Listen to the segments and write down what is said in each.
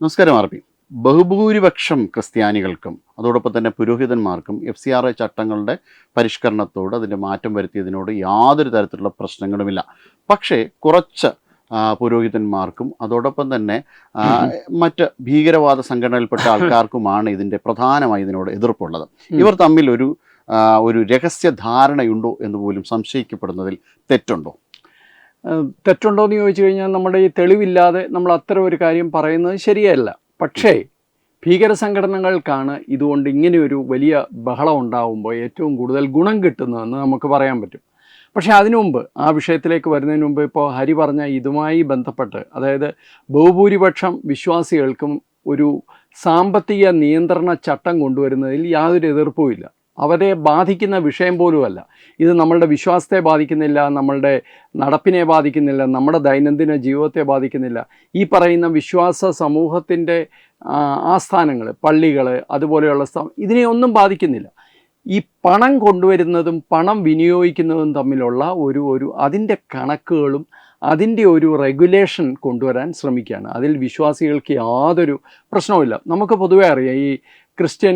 നമസ്കാരം R P. ബഹുഭൂരിപക്ഷം ക്രിസ്ത്യാനികൾക്കും അതോടൊപ്പം തന്നെ പുരോഹിതന്മാർക്കും FCRA ചട്ടങ്ങളുടെ പരിഷ്കരണത്തോട് അതിൻ്റെ മാറ്റം വരുത്തിയതിനോട് യാതൊരു തരത്തിലുള്ള പ്രശ്നങ്ങളുമില്ല. പക്ഷേ കുറച്ച് പുരോഹിതന്മാർക്കും അതോടൊപ്പം തന്നെ മറ്റ് ഭീകരവാദ സംഘടനയിൽപ്പെട്ട ആൾക്കാർക്കുമാണ് പ്രധാനമായി ഇതിനോട് എതിർപ്പുള്ളത്. ഇവർ തമ്മിൽ ഒരു രഹസ്യ ധാരണയുണ്ടോ എന്ന് പോലും സംശയിക്കപ്പെടുന്നതിൽ തെറ്റുണ്ടോ? തെറ്റുണ്ടോ എന്ന് ചോദിച്ചു കഴിഞ്ഞാൽ നമ്മുടെ ഈ തെളിവില്ലാതെ നമ്മൾ അത്തരം ഒരു കാര്യം പറയുന്നത് ശരിയല്ല. പക്ഷേ ഭീകര സംഘടനകൾക്കാണ് ഇതുകൊണ്ട് ഇങ്ങനെയൊരു വലിയ ബഹളം ഉണ്ടാകുമ്പോൾ ഏറ്റവും കൂടുതൽ ഗുണം കിട്ടുന്നതെന്ന് നമുക്ക് പറയാൻ പറ്റും. പക്ഷേ അതിനു മുമ്പ് ആ വിഷയത്തിലേക്ക് വരുന്നതിന് മുമ്പ് ഇപ്പോൾ ഹരി പറഞ്ഞ ഇതുമായി ബന്ധപ്പെട്ട്, അതായത് ബഹുഭൂരിപക്ഷം വിശ്വാസികൾക്കും ഒരു സാമ്പത്തിക നിയന്ത്രണ ചട്ടം കൊണ്ടുവരുന്നതിൽ യാതൊരു എതിർപ്പുമില്ല. അവരെ ബാധിക്കുന്ന വിഷയം പോലുമല്ല. ഇത് നമ്മളുടെ വിശ്വാസത്തെ ബാധിക്കുന്നില്ല, നമ്മളുടെ നടപ്പിനെ ബാധിക്കുന്നില്ല, നമ്മുടെ ദൈനംദിന ജീവിതത്തെ ബാധിക്കുന്നില്ല. ഈ പറയുന്ന വിശ്വാസ സമൂഹത്തിൻ്റെ ആസ്ഥാനങ്ങൾ, പള്ളികൾ, അതുപോലെയുള്ള ഇതിനെയൊന്നും ബാധിക്കുന്നില്ല. ഈ പണം കൊണ്ടുവരുന്നതും പണം വിനിയോഗിക്കുന്നതും തമ്മിലുള്ള അതിൻ്റെ കണക്കുകളും അതിൻ്റെ ഒരു റെഗുലേഷൻ കൊണ്ടുവരാൻ ശ്രമിക്കുകയാണ്. അതിൽ വിശ്വാസികൾക്ക് യാതൊരു പ്രശ്നവുമില്ല. നമുക്ക് പൊതുവേ അറിയാം, ഈ ക്രിസ്ത്യൻ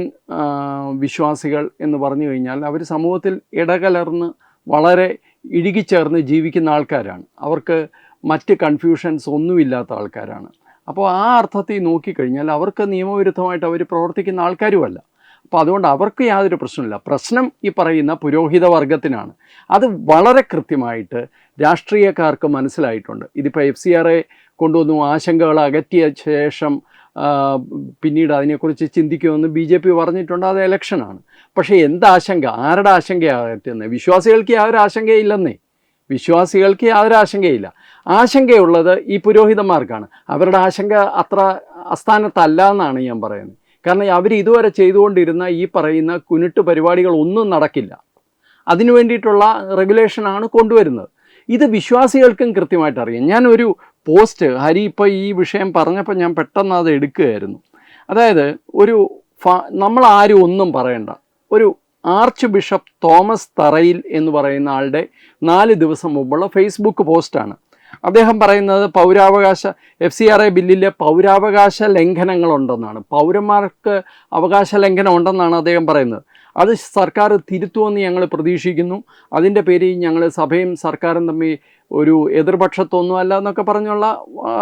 വിശ്വാസികൾ എന്ന് പറഞ്ഞു കഴിഞ്ഞാൽ അവർ സമൂഹത്തിൽ ഇടകലർന്ന് വളരെ ഇഴുകിച്ചേർന്ന് ജീവിക്കുന്ന ആൾക്കാരാണ്. അവർക്ക് മറ്റ് കൺഫ്യൂഷൻസ് ഒന്നുമില്ലാത്ത ആൾക്കാരാണ്. അപ്പോൾ ആ അർത്ഥത്തിൽ നോക്കിക്കഴിഞ്ഞാൽ അവർക്ക് നിയമവിരുദ്ധമായിട്ട് അവർ പ്രവർത്തിക്കുന്ന ആൾക്കാരുമല്ല. അപ്പോൾ അതുകൊണ്ട് അവർക്ക് യാതൊരു പ്രശ്നമില്ല. പ്രശ്നം ഈ പറയുന്ന പുരോഹിത വർഗത്തിനാണ്. അത് വളരെ കൃത്യമായിട്ട് രാഷ്ട്രീയക്കാർക്ക് മനസ്സിലായിട്ടുണ്ട്. ഇതിപ്പോൾ FCRA കൊണ്ടുവന്നു, ആശങ്കകൾ അകറ്റിയ ശേഷം പിന്നീട് അതിനെക്കുറിച്ച് ചിന്തിക്കുമെന്ന് BJP പറഞ്ഞിട്ടുണ്ട്. അത് ഇലക്ഷനാണ്. പക്ഷേ എന്താശങ്ക, ആരുടെ ആശങ്കയാകറ്റുന്നത്? വിശ്വാസികൾക്ക് യാതൊരു ആശങ്കയില്ലെന്നേ. വിശ്വാസികൾക്ക് യാതൊരു ആശങ്കയില്ല. ആശങ്കയുള്ളത് ഈ പുരോഹിതന്മാർക്കാണ്. അവരുടെ ആശങ്ക അത്ര അസ്ഥാനത്തല്ല എന്നാണ് ഞാൻ പറയുന്നത്. കാരണം അവർ ഇതുവരെ ചെയ്തുകൊണ്ടിരുന്ന ഈ പറയുന്ന കുനിട്ട് പരിപാടികളൊന്നും നടക്കില്ല. അതിനു വേണ്ടിയിട്ടുള്ള റെഗുലേഷനാണ് കൊണ്ടുവരുന്നത്. ഇത് വിശ്വാസികൾക്കും കൃത്യമായിട്ട് അറിയാം. ഞാനൊരു പോസ്റ്റ്, ഹരി ഇപ്പോൾ ഈ വിഷയം പറഞ്ഞപ്പോൾ ഞാൻ പെട്ടെന്ന് അത് എടുക്കുകയായിരുന്നു. അതായത് നമ്മളാരും ഒന്നും പറയണ്ട, ഒരു ആർച്ച് ബിഷപ്പ് തോമസ് തറയിൽ എന്ന് പറയുന്ന ആളുടെ 4 ദിവസം മുമ്പുള്ള ഫേസ്ബുക്ക് പോസ്റ്റാണ്. അദ്ദേഹം പറയുന്നത് FCRA ബില്ലിലെ പൗരാവകാശ ലംഘനങ്ങളുണ്ടെന്നാണ്. പൗരന്മാർക്ക് അവകാശ ലംഘനം ഉണ്ടെന്നാണ് അദ്ദേഹം പറയുന്നത്. അത് സർക്കാർ തിരുത്തുമെന്ന് ഞങ്ങൾ പ്രതീക്ഷിക്കുന്നു. അതിൻ്റെ പേരിൽ ഞങ്ങൾ സഭയും സർക്കാരും തമ്മിൽ ഒരു എതിർപക്ഷത്തൊന്നും അല്ല എന്നൊക്കെ പറഞ്ഞുള്ള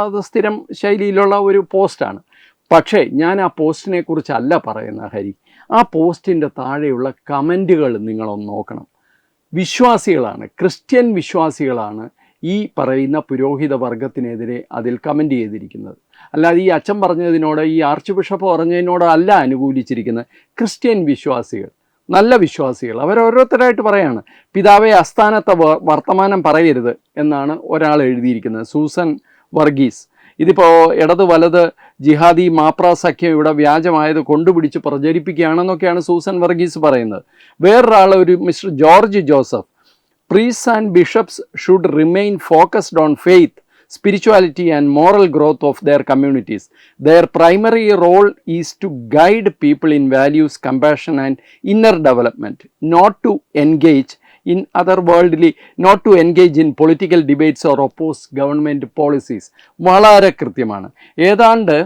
അത് സ്ഥിരം ശൈലിയിലുള്ള ഒരു പോസ്റ്റാണ്. പക്ഷേ ഞാൻ ആ പോസ്റ്റിനെ കുറിച്ചല്ല പറയുന്നത് ഹരി. ആ പോസ്റ്റിൻ്റെ താഴെയുള്ള കമൻറ്റുകൾ നിങ്ങളൊന്ന് നോക്കണം. വിശ്വാസികളാണ്, ക്രിസ്ത്യൻ വിശ്വാസികളാണ് ഈ പറയുന്ന പുരോഹിത വർഗത്തിനെതിരെ അതിൽ കമൻറ്റ് ചെയ്തിരിക്കുന്നത്. അല്ലാതെ ഈ അച്ഛൻ പറഞ്ഞതിനോട്, ഈ ആർച്ച് ബിഷപ്പ് പറഞ്ഞതിനോട് അല്ല അനുകൂലിച്ചിരിക്കുന്നത്. ക്രിസ്ത്യൻ വിശ്വാസികൾ, നല്ല വിശ്വാസികൾ, അവരോരോരുത്തരായിട്ട് പറയാണ്. പിതാവെ അസ്ഥാനത്തെ വർത്തമാനം പറയരുത് എന്നാണ് ഒരാൾ എഴുതിയിരിക്കുന്നത്, സൂസൻ വർഗീസ്. ഇതിപ്പോൾ ഇടത് വലത് ജിഹാദി മാപ്ര സഖ്യം ഇവിടെ വ്യാജമായത് കൊണ്ടുപിടിച്ച് പ്രചരിപ്പിക്കുകയാണെന്നൊക്കെയാണ് സൂസൻ വർഗീസ് പറയുന്നത്. വേറൊരാൾ, ഒരു mister George Joseph, priests and bishops should remain focused on faith, spirituality and moral growth of their communities. Their primary role is to guide people in values, compassion and inner development, not to engage in political debates or oppose government policies. വളരെ കൃത്യമാണ്. ഏതാണ്ട്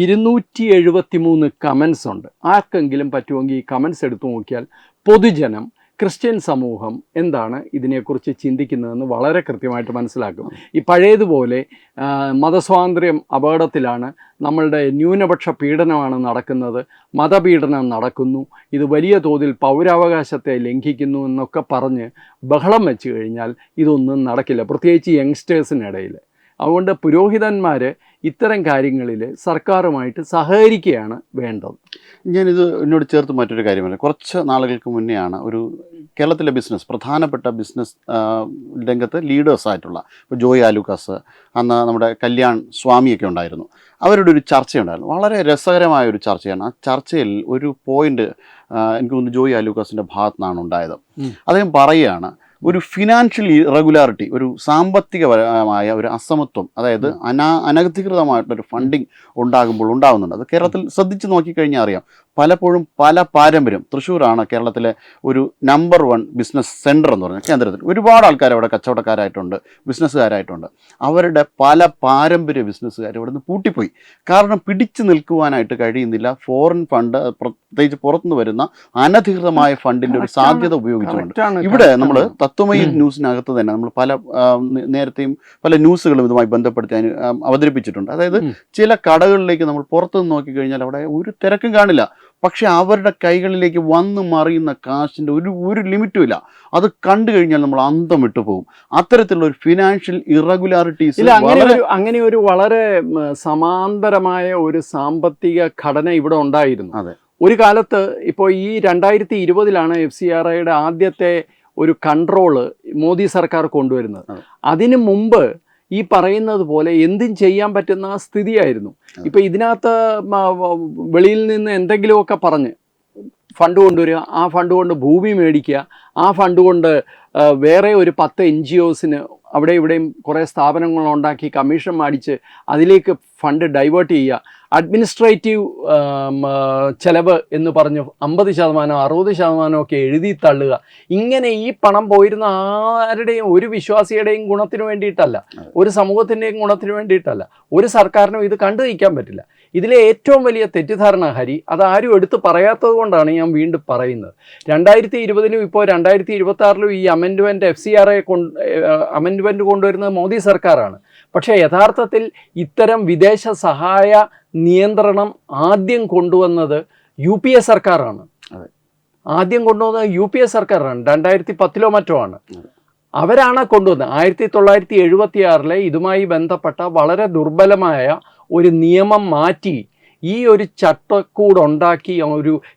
273 comments ഉണ്ട്. ആർക്കെങ്കിലും പറ്റുമെങ്കിൽ ഈ comments എടുത്തു നോക്കിയാൽ പൊതുജനം, ക്രിസ്ത്യൻ സമൂഹം എന്താണ് ഇതിനെക്കുറിച്ച് ചിന്തിക്കുന്നതെന്ന് വളരെ കൃത്യമായിട്ട് മനസ്സിലാക്കും. ഈ പഴയതുപോലെ മതസ്വാതന്ത്ര്യം അപകടത്തിലാണ്, നമ്മളുടെ ന്യൂനപക്ഷ പീഡനമാണ് നടക്കുന്നത്, മതപീഡനം നടക്കുന്നു, ഇത് വലിയ തോതിൽ പൗരാവകാശത്തെ ലംഘിക്കുന്നു എന്നൊക്കെ പറഞ്ഞ് ബഹളം വെച്ച് കഴിഞ്ഞാൽ ഇതൊന്നും നടക്കില്ല, പ്രത്യേകിച്ച് യങ്സ്റ്റേഴ്സിനിടയിൽ. അതുകൊണ്ട് പുരോഹിതന്മാർ ഇത്തരം കാര്യങ്ങളിൽ സർക്കാരുമായിട്ട് സഹകരിക്കുകയാണ് വേണ്ടത്. എന്നോട് ചേർത്ത് മറ്റൊരു കാര്യമല്ല, കുറച്ച് നാളുകൾക്ക് മുന്നെയാണ് കേരളത്തിലെ പ്രധാനപ്പെട്ട ബിസിനസ് രംഗത്ത് ലീഡേഴ്സായിട്ടുള്ള ഇപ്പോൾ ജോയ് ആലൂക്കാസ്, അന്ന് നമ്മുടെ കല്യാൺ സ്വാമിയൊക്കെ ഉണ്ടായിരുന്നു. അവരുടെ ഒരു ചർച്ചയുണ്ടായിരുന്നു, വളരെ രസകരമായ ഒരു ചർച്ചയാണ്. ആ ചർച്ചയിൽ ഒരു പോയിന്റ് എനിക്ക് തോന്നുന്നു ജോയ് ആലൂക്കാസിൻ്റെ ഭാഗത്തു നിന്നാണ് ഉണ്ടായത്. അദ്ദേഹം പറയുകയാണ്, ഒരു ഫിനാൻഷ്യൽ ഇറഗുലാരിറ്റി, ഒരു സാമ്പത്തികപരമായ ഒരു അസമത്വം, അതായത് അനധികൃതമായിട്ടൊരു ഫണ്ടിങ് ഉണ്ടാകുന്നുണ്ട്. അത് കേരളത്തിൽ ശ്രദ്ധിച്ച് നോക്കിക്കഴിഞ്ഞാൽ അറിയാം. പലപ്പോഴും പല പാരമ്പര്യം, തൃശ്ശൂരാണ് കേരളത്തിലെ ഒരു നമ്പർ 1 ബിസിനസ് സെൻറ്റർ എന്ന് പറഞ്ഞാൽ കേന്ദ്രത്തിൽ ഒരുപാട് ആൾക്കാർ അവിടെ കച്ചവടക്കാരായിട്ടുണ്ട്, ബിസിനസ്സുകാരായിട്ടുണ്ട്. അവരുടെ പല പാരമ്പര്യ ബിസിനസ്സുകാർ ഇവിടെ നിന്ന് പൂട്ടിപ്പോയി. കാരണം പിടിച്ചു നിൽക്കുവാനായിട്ട് കഴിയുന്നില്ല. ഫോറിൻ ഫണ്ട്, പ്രത്യേകിച്ച് പുറത്തുനിന്ന് വരുന്ന അനധികൃതമായ ഫണ്ടിൻ്റെ ഒരു സാധ്യത ഉപയോഗിച്ചുകൊണ്ട്. ഇവിടെ നമ്മൾ തത്വമയി ന്യൂസിനകത്ത് തന്നെ നമ്മൾ പല നേരത്തെയും പല ന്യൂസുകളും ഇതുമായി ബന്ധപ്പെടുത്തി അവതരിപ്പിച്ചിട്ടുണ്ട്. അതായത് ചില കടകളിലേക്ക് നമ്മൾ പുറത്തുനിന്ന് നോക്കിക്കഴിഞ്ഞാൽ അവിടെ ഒരു തിരക്കും കാണില്ല, പക്ഷെ അവരുടെ കൈകളിലേക്ക് വന്ന് മറിയുന്ന കാശിൻ്റെ ഒരു ലിമിറ്റും ഇല്ല. അത് കണ്ടു കഴിഞ്ഞാൽ നമ്മൾ അന്തം വിട്ടു പോകും. അത്തരത്തിലുള്ള ഒരു ഫിനാൻഷ്യൽ ഇറഗുലാരിറ്റീസ്, അങ്ങനെ ഒരു വളരെ സമാന്തരമായ ഒരു സാമ്പത്തിക ഘടന ഇവിടെ ഉണ്ടായിരുന്നു. അതെ, ഒരു കാലത്ത് ഇപ്പോൾ ഈ 2020 FCRIയുടെ ആദ്യത്തെ ഒരു കൺട്രോള് മോദി സർക്കാർ കൊണ്ടുവരുന്നത്. അതിനു മുമ്പ് ഈ പറയുന്നത് പോലെ എന്തും ചെയ്യാൻ പറ്റുന്ന സ്ഥിതിയായിരുന്നു. ഇപ്പം ഇതിനകത്ത് വെളിയിൽ നിന്ന് എന്തെങ്കിലുമൊക്കെ പറഞ്ഞ് ഫണ്ട് കൊണ്ടുവരിക, ആ ഫണ്ട് കൊണ്ട് ഭൂമി മേടിക്കുക, ആ ഫണ്ട് കൊണ്ട് വേറെ ഒരു 10 NGOസിന് അവിടെ ഇവിടെയും കുറേ സ്ഥാപനങ്ങൾ ഉണ്ടാക്കി കമ്മീഷൻ മേടിച്ച് അതിലേക്ക് ഫണ്ട് ഡൈവേർട്ട് ചെയ്യുക, അഡ്മിനിസ്ട്രേറ്റീവ് ചെലവ് എന്ന് പറഞ്ഞ് 50%, 60% ഒക്കെ എഴുതി തള്ളുക. ഇങ്ങനെ ഈ പണം പോയിരുന്ന ആരുടെയും ഒരു വിശ്വാസിയുടെയും ഗുണത്തിന് വേണ്ടിയിട്ടല്ല, ഒരു സമൂഹത്തിൻ്റെയും ഗുണത്തിന് വേണ്ടിയിട്ടല്ല, ഒരു സർക്കാരിനും ഇത് കണ്ടു നിൽക്കാൻ പറ്റില്ല. ഇതിലെ ഏറ്റവും വലിയ തെറ്റിദ്ധാരണ ഹരി, അതാരും എടുത്ത് പറയാത്തത് കൊണ്ടാണ് ഞാൻ വീണ്ടും പറയുന്നത്. 2020 ഇപ്പോൾ 2026 ഈ അമെൻഡ്മെൻറ്റ് FCRI അമെൻഡ്മെൻറ്റ് കൊണ്ടുവരുന്നത് മോദി സർക്കാരാണ്. പക്ഷേ യഥാർത്ഥത്തിൽ ഇത്തരം വിദേശ സഹായ നിയന്ത്രണം ആദ്യം കൊണ്ടുവന്നത് UPA സർക്കാരാണ്. ആദ്യം കൊണ്ടുവന്നത് UPA സർക്കാരാണ്. 2010 മറ്റോ ആണ് അവരാണ് കൊണ്ടുവന്നത്. 1976 ഇതുമായി ബന്ധപ്പെട്ട വളരെ ദുർബലമായ ഒരു നിയമം മാറ്റി ഈ ഒരു ചട്ടക്കൂടുണ്ടാക്കി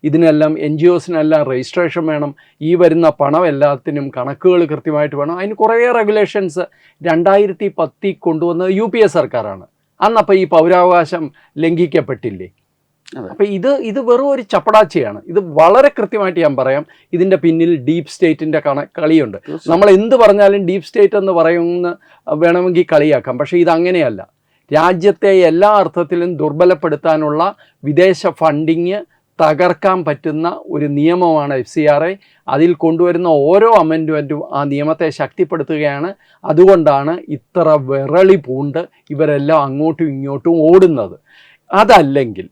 ഇതിനെല്ലാം NGOസിനെല്ലാം രജിസ്ട്രേഷൻ വേണം, ഈ വരുന്ന പണം എല്ലാത്തിനും കണക്കുകൾ കൃത്യമായിട്ട് വേണം. അതിന് കുറേ റെഗുലേഷൻസ് 2010 കൊണ്ടുവന്നത് UPA സർക്കാരാണ്. അന്നപ്പോൾ ഈ പൗരാവകാശം ലംഘിക്കപ്പെട്ടില്ലേ? അപ്പം ഇത് വെറും ഒരു ചപ്പടാച്ചിയാണ്. ഇത് വളരെ കൃത്യമായിട്ട് ഞാൻ പറയാം, ഇതിൻ്റെ പിന്നിൽ ഡീപ്പ് സ്റ്റേറ്റിൻ്റെ കളിയുണ്ട്. നമ്മൾ എന്ത് പറഞ്ഞാലും ഡീപ്പ് സ്റ്റേറ്റ് എന്ന് പറയുന്ന വേണമെങ്കിൽ കളിയാക്കാം. പക്ഷേ ഇതങ്ങനെയല്ല. രാജ്യത്തെ എല്ലാ അർത്ഥത്തിലും ദുർബലപ്പെടുത്താനുള്ള വിദേശ ഫണ്ടിങ് തകർക്കാൻ പറ്റുന്ന ഒരു നിയമമാണ് FCRI. അതിൽ കൊണ്ടുവരുന്ന ഓരോ അമെൻഡ്മെൻറ്റും ആ നിയമത്തെ ശക്തിപ്പെടുത്തുകയാണ്. അതുകൊണ്ടാണ് ഇത്ര വിറളി പൂണ്ട് ഇവരെല്ലാം അങ്ങോട്ടും ഇങ്ങോട്ടും ഓടുന്നത്. അതല്ലെങ്കിൽ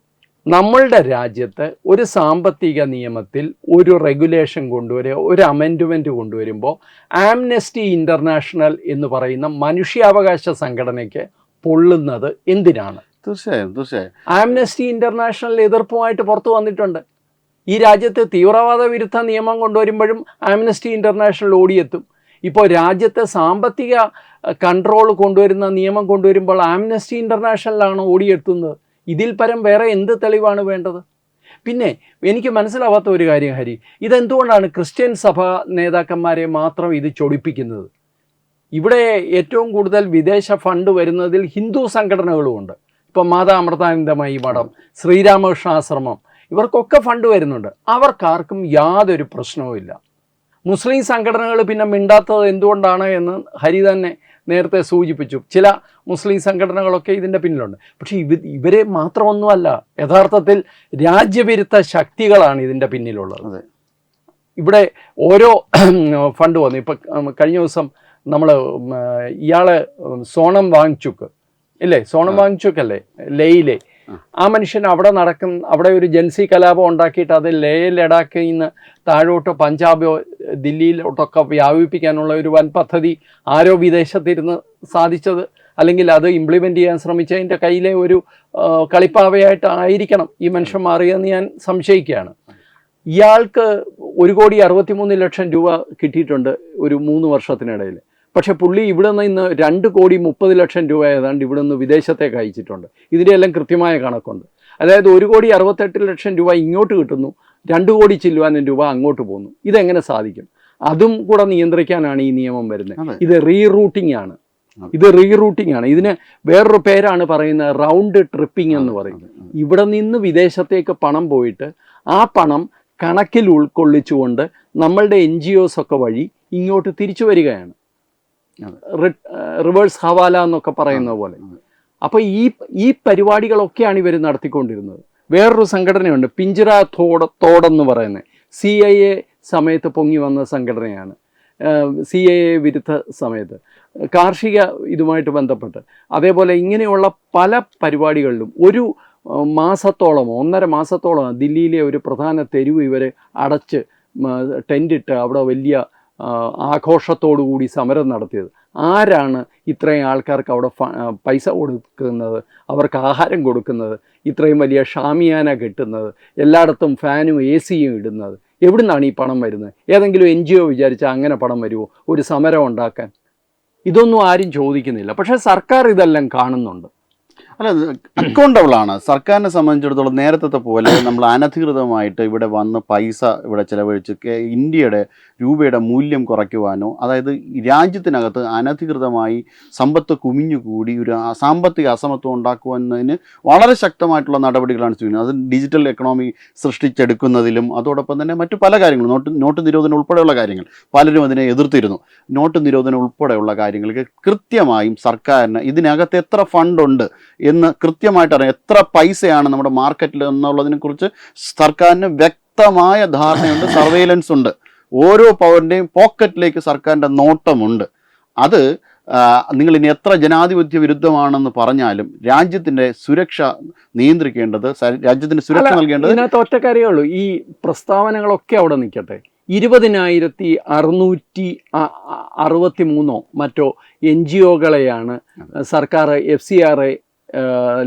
നമ്മളുടെ രാജ്യത്ത് ഒരു സാമ്പത്തിക നിയമത്തിൽ ഒരു റെഗുലേഷൻ കൊണ്ടുവരിക, ഒരു അമെൻഡ്മെൻറ്റ് കൊണ്ടുവരുമ്പോൾ ആംനസ്റ്റി ഇൻ്റർനാഷണൽ എന്ന് പറയുന്ന മനുഷ്യാവകാശ സംഘടനയ്ക്ക് പൊള്ളുന്നത് എന്തിനാണ്? തീർച്ചയായും ആംനസ്റ്റി ഇൻ്റർനാഷണൽ എതിർപ്പുമായിട്ട് പുറത്തു വന്നിട്ടുണ്ട്. ഈ രാജ്യത്ത് തീവ്രവാദ വിരുദ്ധ നിയമം കൊണ്ടുവരുമ്പോഴും ആംനസ്റ്റി ഇൻ്റർനാഷണൽ ഓടിയെത്തും. ഇപ്പോൾ രാജ്യത്തെ സാമ്പത്തിക കൺട്രോൾ കൊണ്ടുവരുന്ന നിയമം കൊണ്ടുവരുമ്പോൾ ആംനസ്റ്റി ഇൻ്റർനാഷണലാണ് ഓടിയെത്തുന്നത്. ഇതിൽ പരം വേറെ എന്ത് തെളിവാണ് വേണ്ടത്? പിന്നെ എനിക്ക് മനസ്സിലാവാത്ത ഒരു കാര്യം ഹരി, ഇതെന്തുകൊണ്ടാണ് ക്രിസ്ത്യൻ സഭ നേതാക്കന്മാരെ മാത്രം ഇത് ചൊടിപ്പിക്കുന്നത്? ഇവിടെ ഏറ്റവും കൂടുതൽ വിദേശ ഫണ്ട് വരുന്നതിൽ ഹിന്ദു സംഘടനകളുമുണ്ട്. ഇപ്പം മാതാ അമൃതാനന്ദമയി മഠം, ശ്രീരാമകൃഷ്ണാശ്രമം, ഇവർക്കൊക്കെ ഫണ്ട് വരുന്നുണ്ട്. അവർക്കാർക്കും യാതൊരു പ്രശ്നവുമില്ല. മുസ്ലിം സംഘടനകൾ പിന്നെ മിണ്ടാത്തത് എന്തുകൊണ്ടാണ് എന്ന് ഹരി തന്നെ നേരത്തെ സൂചിപ്പിച്ചു. ചില മുസ്ലിം സംഘടനകളൊക്കെ ഇതിൻ്റെ പിന്നിലുണ്ട്. പക്ഷേ ഇവരെ മാത്രമൊന്നുമല്ല, യഥാർത്ഥത്തിൽ രാജ്യവിരുദ്ധ ശക്തികളാണ് ഇതിൻ്റെ പിന്നിലുള്ളത്. ഇവിടെ ഓരോ ഫണ്ട് വന്നു. ഇപ്പം കഴിഞ്ഞ ദിവസം നമ്മൾ ഇയാളെ സോണം വാങ്ചുക്ക് ഇല്ലേ, സോണം വാങ്ചുക്ക് അല്ലേ, ലേയിലെ ആ മനുഷ്യൻ അവിടെ ഒരു ജൻസി കലാപം ഉണ്ടാക്കിയിട്ട് അത് ലേ ലഡാക്കിൽ നിന്ന് താഴോട്ട് പഞ്ചാബോ ദില്ലിയിലോട്ടൊക്കെ വ്യാപിപ്പിക്കാനുള്ള ഒരു വൻ പദ്ധതി ആരോ വിദേശത്തിരുന്ന് സാധിച്ചത്, അല്ലെങ്കിൽ അത് ഇംപ്ലിമെൻ്റ് ചെയ്യാൻ ശ്രമിച്ചതിൻ്റെ കയ്യിലെ ഒരു കളിപ്പാവയായിട്ടായിരിക്കണം ഈ മനുഷ്യൻ മാറിയെന്ന് ഞാൻ സംശയിക്കുകയാണ്. ഇയാൾക്ക് 1,63,00,000 രൂപ കിട്ടിയിട്ടുണ്ട് ഒരു 3 വർഷത്തിനിടയിൽ. പക്ഷെ പുള്ളി ഇവിടെ നിന്ന് ഇന്ന് 2,30,00,000 രൂപ ഏതാണ്ട് ഇവിടെ നിന്ന് വിദേശത്തേക്ക് അയച്ചിട്ടുണ്ട്. ഇതിൻ്റെയെല്ലാം കൃത്യമായ കണക്കുണ്ട്. അതായത് 1,68,00,000 രൂപ ഇങ്ങോട്ട് കിട്ടുന്നു, 2,00,00,000 ചില്ലുവാനും രൂപ അങ്ങോട്ട് പോകുന്നു. ഇതെങ്ങനെ സാധിക്കും? അതും കൂടെ നിയന്ത്രിക്കാനാണ് ഈ നിയമം വരുന്നത്. ഇത് റീറൂട്ടിംഗ് ആണ്. ഇതിന് വേറൊരു പേരാണ് പറയുന്നത്, റൗണ്ട് ട്രിപ്പിംഗ് എന്ന് പറയും. ഇവിടെ നിന്ന് വിദേശത്തേക്ക് പണം പോയിട്ട് ആ പണം കണക്കിൽ ഉൾക്കൊള്ളിച്ചുകൊണ്ട് നമ്മളുടെ NGOs ഒക്കെ വഴി ഇങ്ങോട്ട് തിരിച്ചു വരികയാണ്. റിവേഴ്സ് ഹവാല എന്നൊക്കെ പറയുന്ന പോലെ. അപ്പോൾ ഈ പരിപാടികളൊക്കെയാണ് ഇവർ നടത്തിക്കൊണ്ടിരുന്നത്. വേറൊരു സംഘടനയുണ്ട് പിഞ്ചിറ തോടെന്ന് പറയുന്നത്, CIA സമയത്ത് പൊങ്ങി വന്ന സംഘടനയാണ്. CIA വിരുദ്ധ സമയത്ത് കാർഷിക ഇതുമായിട്ട് ബന്ധപ്പെട്ട് അതേപോലെ ഇങ്ങനെയുള്ള പല പരിപാടികളിലും ഒരു മാസത്തോളമോ 1.5 മാസത്തോളം ദില്ലിയിലെ ഒരു പ്രധാന തെരുവ് ഇവർ അടച്ച് ടെൻറ്റിട്ട് അവിടെ വലിയ ആഘോഷത്തോടു കൂടി സമരം നടത്തിയത്. ആരാണ് ഇത്രയും ആൾക്കാർക്ക് അവിടെ പൈസ കൊടുക്കുന്നത്, അവർക്ക് ആഹാരം കൊടുക്കുന്നത്, ഇത്രയും വലിയ ഷാമിയാന കെട്ടുന്നത്, എല്ലായിടത്തും ഫാനും AC-യും ഇടുന്നത്? എവിടുന്നാണ് ഈ പണം വരുന്നത്? ഏതെങ്കിലും NGO വിചാരിച്ചാൽ അങ്ങനെ പണം വരുമോ ഒരു സമരം ഉണ്ടാക്കാൻ? ഇതൊന്നും ആരും ചോദിക്കുന്നില്ല. പക്ഷേ സർക്കാർ ഇതെല്ലാം കാണുന്നുണ്ട്. അല്ല, അക്കൗണ്ടബിളാണ്. സർക്കാരിനെ സംബന്ധിച്ചിടത്തോളം നേരത്തെ പോലെ നമ്മൾ അനധികൃതമായിട്ട് ഇവിടെ വന്ന് പൈസ ഇവിടെ ചിലവഴിച്ച് ഇന്ത്യയുടെ രൂപയുടെ മൂല്യം കുറയ്ക്കുവാനോ, അതായത് രാജ്യത്തിനകത്ത് അനധികൃതമായി സമ്പത്ത് കുമിഞ്ഞുകൂടി ഒരു സാമ്പത്തിക അസമത്വം ഉണ്ടാക്കുവാനതിന് വളരെ ശക്തമായിട്ടുള്ള നടപടികളാണ് ചെയ്യുന്നത്. അത് ഡിജിറ്റൽ എക്കണോമി സൃഷ്ടിച്ചെടുക്കുന്നതിലും അതോടൊപ്പം തന്നെ മറ്റു പല കാര്യങ്ങളും, നോട്ട് നിരോധനം ഉൾപ്പെടെയുള്ള കാര്യങ്ങൾ പലരും അതിനെ എതിർത്തിരുന്നു. നോട്ട് നിരോധനം ഉൾപ്പെടെയുള്ള കാര്യങ്ങൾക്ക് കൃത്യമായും സർക്കാരിന് ഇതിനകത്ത് എത്ര ഫണ്ടുണ്ട് എന്ന് കൃത്യമായിട്ട് അറിയാം, എത്ര പൈസയാണ് നമ്മുടെ മാർക്കറ്റിൽ എന്നുള്ളതിനെക്കുറിച്ച് സർക്കാരിന് വ്യക്തമായ ധാരണയുണ്ട്, സർവെയിലൻസ് ഉണ്ട്. ഓരോ പൗരൻ്റെയും പോക്കറ്റിലേക്ക് സർക്കാരിൻ്റെ നോട്ടമുണ്ട്. അത് നിങ്ങൾ ഇനി എത്ര ജനാധിപത്യ വിരുദ്ധമാണെന്ന് പറഞ്ഞാലും രാജ്യത്തിൻ്റെ സുരക്ഷ നിയന്ത്രിക്കേണ്ടത്, രാജ്യത്തിന് സുരക്ഷ നൽകേണ്ടത്. ഇതിനകത്ത് ഒറ്റ കാര്യമുള്ളൂ, ഈ പ്രസ്താവനകളൊക്കെ അവിടെ നിൽക്കട്ടെ. 20,663 മറ്റോ NGO-കളെയാണ് സർക്കാർ FCRA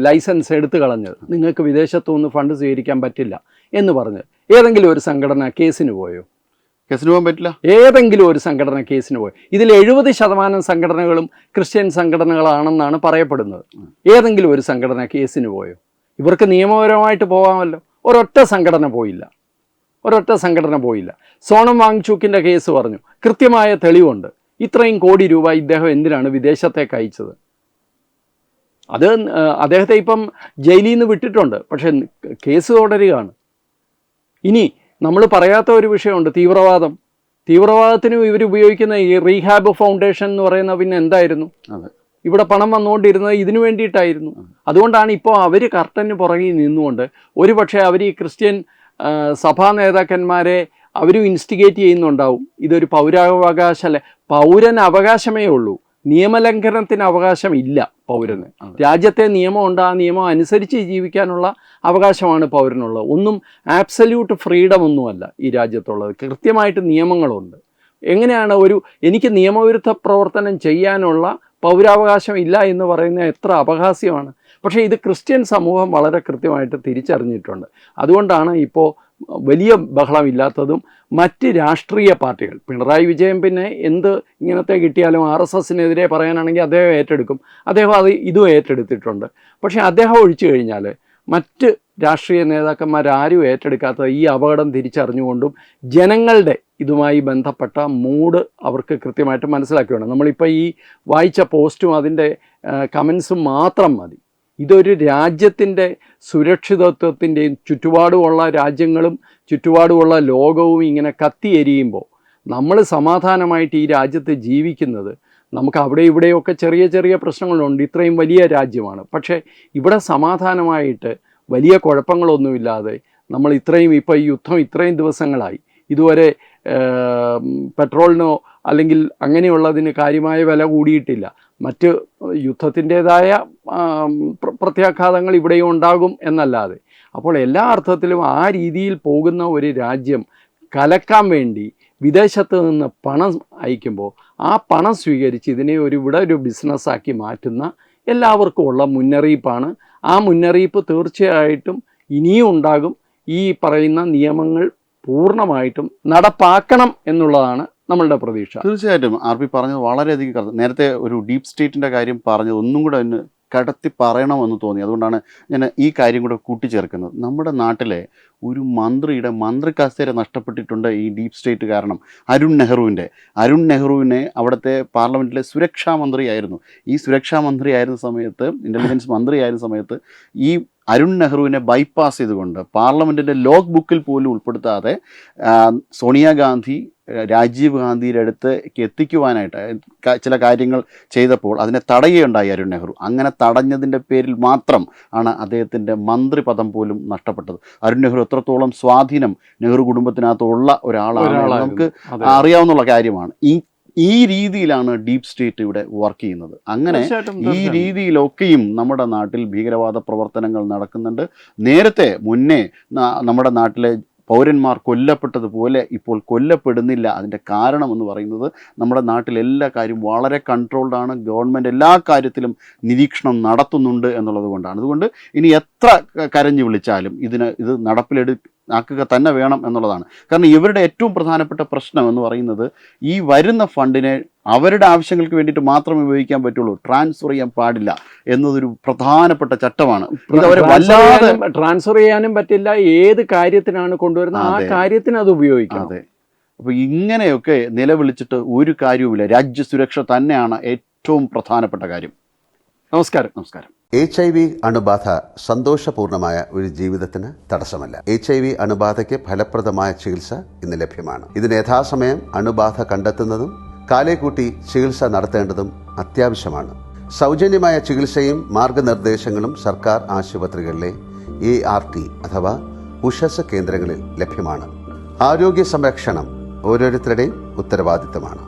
ലൈസൻസ് എടുത്തു കളഞ്ഞത്. നിങ്ങൾക്ക് വിദേശത്തു നിന്ന് ഫണ്ട് സ്വീകരിക്കാൻ പറ്റില്ല എന്ന് പറഞ്ഞ് ഏതെങ്കിലും ഒരു സംഘടന കേസിന് പോയോ? കേസിന് പോകാൻ പറ്റില്ല. ഏതെങ്കിലും ഒരു സംഘടന കേസിന് പോയി? ഇതിൽ 70% സംഘടനകളും ക്രിസ്ത്യൻ സംഘടനകളാണെന്നാണ് പറയപ്പെടുന്നത്. ഏതെങ്കിലും ഒരു സംഘടന കേസിന് പോയോ? ഇവർക്ക് നിയമപരമായിട്ട് പോകാമല്ലോ. ഒരൊറ്റ സംഘടന പോയില്ല. സോണം വാങ്ചൂക്കിൻ്റെ കേസ് പറഞ്ഞു, കൃത്യമായ തെളിവുണ്ട്. ഇത്രയും കോടി രൂപ ഇദ്ദേഹം എന്തിനാണ് വിദേശത്തേക്ക് അയച്ചത്? അത് അദ്ദേഹത്തെ ഇപ്പം ജയിലിൽ നിന്ന് വിട്ടിട്ടുണ്ട്, പക്ഷെ കേസ് തുടരുകയാണ്. ഇനി നമ്മൾ പറയാത്ത ഒരു വിഷയമുണ്ട്, തീവ്രവാദത്തിനും ഇവർ ഉപയോഗിക്കുന്ന ഈ റീഹാബ് ഫൗണ്ടേഷൻ എന്ന് പറയുന്ന പിന്നെ എന്തായിരുന്നു? ഇവിടെ പണം വന്നുകൊണ്ടിരുന്നത് ഇതിനു വേണ്ടിയിട്ടായിരുന്നു. അതുകൊണ്ടാണ് ഇപ്പോൾ അവർ കർട്ടന് പുറകിൽ നിന്നുകൊണ്ട് ഒരുപക്ഷെ അവർ ഈ ക്രിസ്ത്യൻ സഭാ നേതാക്കന്മാരെ അവരും ഇൻസ്റ്റിഗേറ്റ് ചെയ്യുന്നുണ്ടാവും. ഇതൊരു പൗരന് അവകാശമേ ഉള്ളൂ, നിയമലംഘനത്തിന് അവകാശമില്ല പൗരന്. രാജ്യത്തെ നിയമമുണ്ട്, ആ നിയമം അനുസരിച്ച് ജീവിക്കാനുള്ള അവകാശമാണ് പൗരനുള്ളത്. ഒന്നും ആബ്സല്യൂട്ട് ഫ്രീഡം ഒന്നുമല്ല ഈ രാജ്യത്തുള്ളത്, കൃത്യമായിട്ട് നിയമങ്ങളുണ്ട്. എങ്ങനെയാണ് എനിക്ക് നിയമവിരുദ്ധ പ്രവർത്തനം ചെയ്യാനുള്ള പൗരാവകാശം ഇല്ല എന്ന് പറയുന്നത് എത്ര അപഹാസ്യമാണ്. പക്ഷേ ഇത് ക്രിസ്ത്യൻ സമൂഹം വളരെ കൃത്യമായിട്ട് തിരിച്ചറിഞ്ഞിട്ടുണ്ട്. അതുകൊണ്ടാണ് ഇപ്പോൾ വലിയ ബഹളമില്ലാത്തതും. മറ്റ് രാഷ്ട്രീയ പാർട്ടികൾ, പിണറായി വിജയൻ പിന്നെ എന്ത് ഇങ്ങനത്തെ കിട്ടിയാലും RSSനെതിരെ പറയാനാണെങ്കിൽ അദ്ദേഹം ഏറ്റെടുക്കും. അദ്ദേഹം ഇതും ഏറ്റെടുത്തിട്ടുണ്ട്. പക്ഷേ അദ്ദേഹം ഒഴിച്ചു കഴിഞ്ഞാൽ മറ്റ് രാഷ്ട്രീയ നേതാക്കന്മാരാരും ഏറ്റെടുക്കാത്ത ഈ അപകടം തിരിച്ചറിഞ്ഞുകൊണ്ടും ജനങ്ങളുടെ ഇതുമായി ബന്ധപ്പെട്ട മൂഡ് അവർക്ക് കൃത്യമായിട്ട് മനസ്സിലാക്കി വേണം. നമ്മളിപ്പോൾ ഈ വായിച്ച പോസ്റ്റും അതിൻ്റെ കമൻസും മാത്രം മതി. ഇതൊരു രാജ്യത്തിൻ്റെ സുരക്ഷിതത്വത്തിൻ്റെയും ചുറ്റുപാടുമുള്ള രാജ്യങ്ങളും ചുറ്റുപാടുമുള്ള ലോകവും ഇങ്ങനെ കത്തിയെരിയുമ്പോൾ നമ്മൾ സമാധാനമായിട്ട് ഈ രാജ്യത്ത് ജീവിക്കുന്നത്, നമുക്ക് അവിടെ ഇവിടെയൊക്കെ ചെറിയ ചെറിയ പ്രശ്നങ്ങളുണ്ട്, ഇത്രയും വലിയ രാജ്യമാണ്. പക്ഷേ ഇവിടെ സമാധാനമായിട്ട് വലിയ കുഴപ്പങ്ങളൊന്നുമില്ലാതെ നമ്മൾ ഇപ്പോൾ ഈ യുദ്ധം ഇത്രയും ദിവസങ്ങളായി, ഇതുവരെ പെട്രോളിനോ അല്ലെങ്കിൽ അങ്ങനെയുള്ളതിന് കാര്യമായ വില കൂടിയിട്ടില്ല. മറ്റ് യുദ്ധത്തിൻ്റേതായ പ്രത്യാഘാതങ്ങൾ ഇവിടെയും ഉണ്ടാകും എന്നല്ലാതെ. അപ്പോൾ എല്ലാ അർത്ഥത്തിലും ആ രീതിയിൽ പോകുന്ന ഒരു രാജ്യം കലക്കാൻ വേണ്ടി വിദേശത്ത് നിന്ന് പണം അയക്കുമ്പോൾ ആ പണം സ്വീകരിച്ച് ഇതിനെ ഇവിടെ ഒരു ബിസിനസ്സാക്കി മാറ്റുന്ന എല്ലാവർക്കും ഉള്ള മുന്നറിയിപ്പാണ്. ആ മുന്നറിയിപ്പ് തീർച്ചയായിട്ടും ഇനിയും ഉണ്ടാകും. ഈ പറയുന്ന നിയമങ്ങൾ പൂർണ്ണമായിട്ടും നടപ്പാക്കണം എന്നുള്ളതാണ് നമ്മളുടെ പ്രതീക്ഷ. തീർച്ചയായിട്ടും RP പറഞ്ഞത് വളരെയധികം നേരത്തെ ഒരു ഡീപ് സ്റ്റേറ്റിൻ്റെ കാര്യം പറഞ്ഞത് ഒന്നും കൂടെ ഒന്ന് കടത്തി പറയണമെന്ന് തോന്നി. അതുകൊണ്ടാണ് ഞാൻ ഈ കാര്യം കൂടെ കൂട്ടിച്ചേർക്കുന്നത്. നമ്മുടെ നാട്ടിലെ ഒരു മന്ത്രിയുടെ മന്ത്രി കസേര നഷ്ടപ്പെട്ടിട്ടുണ്ട് ഈ ഡീപ് സ്റ്റേറ്റ് കാരണം. അരുൺ നെഹ്റുവിനെ അവിടുത്തെ പാർലമെൻറ്റിലെ സുരക്ഷാ മന്ത്രിയായിരുന്നു. ഈ സുരക്ഷാ മന്ത്രിയായിരുന്ന സമയത്ത്, ഇൻ്റലിജൻസ് മന്ത്രിയായിരുന്ന സമയത്ത് ഈ അരുൺ നെഹ്റുവിനെ ബൈപ്പാസ് ചെയ്തുകൊണ്ട് പാർലമെൻറ്റിൻ്റെ ലോഗ് ബുക്കിൽ പോലും ഉൾപ്പെടുത്താതെ സോണിയാഗാന്ധി രാജീവ് ഗാന്ധിയുടെ അടുത്ത് എത്തിക്കുവാനായിട്ട് ചില കാര്യങ്ങൾ ചെയ്തപ്പോൾ അതിനെ തടയുകയുണ്ടായി അരുൺ നെഹ്റു. അങ്ങനെ തടഞ്ഞതിൻ്റെ പേരിൽ മാത്രം ആണ് അദ്ദേഹത്തിൻ്റെ മന്ത്രി പദം പോലും നഷ്ടപ്പെട്ടത്. അരുൺ നെഹ്റു എത്രത്തോളം സ്വാധീനം നെഹ്റു കുടുംബത്തിനകത്തുള്ള ഒരാളാണ് നമുക്ക് അറിയാവുന്ന കാര്യമാണ്. ഈ രീതിയിലാണ് ഡീപ് സ്റ്റേറ്റ് ഇവിടെ വർക്ക് ചെയ്യുന്നത്. അങ്ങനെ ഈ രീതിയിലൊക്കെയും നമ്മുടെ നാട്ടിൽ ഭീകരവാദ പ്രവർത്തനങ്ങൾ നടക്കുന്നുണ്ട്. മുന്നേ നമ്മുടെ നാട്ടിലെ പൗരന്മാർ കൊല്ലപ്പെട്ടതുപോലെ ഇപ്പോൾ കൊല്ലപ്പെടുന്നില്ല. അതിൻ്റെ കാരണം എന്ന് പറയുന്നത് നമ്മുടെ നാട്ടിൽ എല്ലാ കാര്യവും വളരെ കൺട്രോൾഡാണ്. ഗവൺമെൻറ് എല്ലാ കാര്യത്തിലും നിരീക്ഷണം നടത്തുന്നുണ്ട് എന്നുള്ളത് കൊണ്ടാണ്. അതുകൊണ്ട് ഇനി എത്ര കരഞ്ഞു വിളിച്ചാലും ഇത് നടപ്പിലാക്കുക തന്നെ വേണം എന്നുള്ളതാണ്. കാരണം ഇവരുടെ ഏറ്റവും പ്രധാനപ്പെട്ട പ്രശ്നം എന്ന് പറയുന്നത് ഈ വരുന്ന ഫണ്ടിനെ അവരുടെ ആവശ്യങ്ങൾക്ക് വേണ്ടിയിട്ട് മാത്രമേ ഉപയോഗിക്കാൻ പറ്റുള്ളൂ, ട്രാൻസ്ഫർ ചെയ്യാൻ പാടില്ല എന്നതൊരു പ്രധാനപ്പെട്ട ചട്ടമാണ്. ഇതവരെ വല്ലാതെ ട്രാൻസ്ഫർ ചെയ്യാനും പറ്റില്ല. ഏത് കാര്യത്തിനാണ് കൊണ്ടുവരുന്നത് ആ കാര്യത്തിന് അത് ഉപയോഗിക്കാം. അതെ. അപ്പോൾ ഇങ്ങനെയൊക്കെ നിലവിളിച്ചിട്ട് ഒരു കാര്യവുമില്ല. രാജ്യസുരക്ഷ തന്നെയാണ് ഏറ്റവും പ്രധാനപ്പെട്ട കാര്യം. നമസ്കാരം. HIV അണുബാധ സന്തോഷപൂർണമായ ഒരു ജീവിതത്തിന് തടസ്സമല്ല. HIV അണുബാധയ്ക്ക് ഫലപ്രദമായ ചികിത്സ ഇന്ന് ലഭ്യമാണ്. ഇതിന് യഥാസമയം അണുബാധ കണ്ടെത്തുന്നതും കാലേക്കൂട്ടി ചികിത്സ നടത്തേണ്ടതും അത്യാവശ്യമാണ്. സൗജന്യമായ ചികിത്സയും മാർഗനിർദ്ദേശങ്ങളും സർക്കാർ ആശുപത്രികളിലെ ART അഥവാ ഉഷസ് കേന്ദ്രങ്ങളിൽ ലഭ്യമാണ്. ആരോഗ്യ സംരക്ഷണം ഓരോരുത്തരുടെയും ഉത്തരവാദിത്തമാണ്.